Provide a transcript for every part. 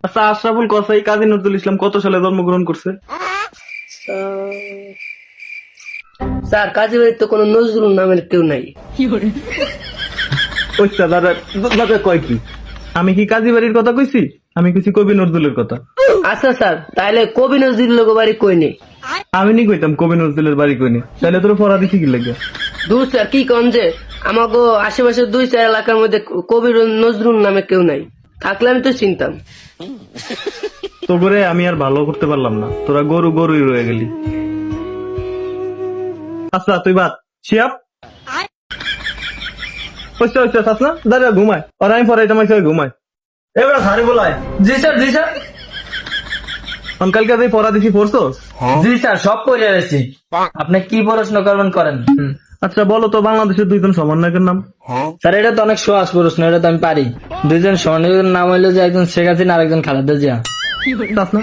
আচ্ছা, আশরাফুল কসাই কাজী নজরুল ইসলাম কত সালে জন্মগ্রহণ করছে? স্যার কাজী বাড়ির তো কোনো নজরুল নামের কেউ নাই। ওইটা দাদা দাদা কয় কি? আমি কি কাজী বাড়ির কথা কইছি? আমি কইছি কবি নজরুলের কথা। আচ্ছা স্যার, তাহলে কবি নজরুল বাড়ি কই নেই? আমি নি কইতাম কবি নজরুলের বাড়ি কইনি, তাহলে তোর পড়া দিছি কি লাগে? দূর স্যার, কি কন যে আমাকে আশেপাশে 2-4 এলাকার মধ্যে কবি নজরুল নামে কেউ নাই, থাকলে আমি তো চিনতাম। তো করে আমি আর ভালো করতে পারলাম না, তোরা গরু গরুই রয়ে গেলি। আচ্ছা তুই বাদ শিয়াপ হচ্ছে হচ্ছে থাক না, দাদা ঘুমায় আর আমি পরে তোমার সঙ্গে ঘুমায়। এবার সারি বলায়। জি স্যার, জি স্যার, কালকে যে পড়া দিছি পড়ছো? জি স্যার, সব পড়ে আসছি। আপনি কি পড়াশোনা করবেন করেন। আচ্ছা বলো তো বাংলাদেশের দুইজন সমন্বয়কের নাম? স্যার এটা তো অনেক সহজ প্রশ্ন, এটা তো আমি পারি। দুইজন স্বর্ণযুগের নাম হইলো যে একজন শেখ হাসিনা আর একজন খালেদা জিয়া। তাসনা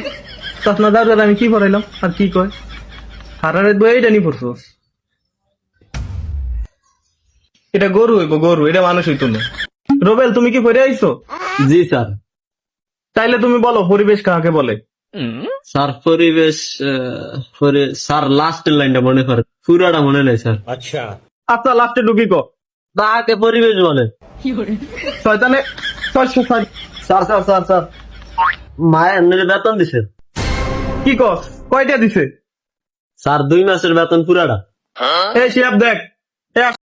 তাসনা দাদা আমি কি পড়াইলাম আর কি কয়? হারারের বই এটা নি পড়ছো? এটা গরু হইব গরু, এটা মানুষ হইতো না। রোবেল তুমি কি পড়ে আইছো? জি স্যার। তাইলে তুমি বলো পরিবেশ কাকে বলে? স্যার পরিবেশ স্যার লাস্টের লাইনটা মনে করে, পুরাটা মনে নেই স্যার। আচ্ছা লাস্টে ঢুকি কো। তাকে পরিবেশ বলে। শয়তানে স্যার স্যার স্যার স্যার মায়ের এমনি বেতন দিছে কি কস? কয়টা দিছে? স্যার 2 মাসের বেতন পুরাটা। এই শিয়াব দেখ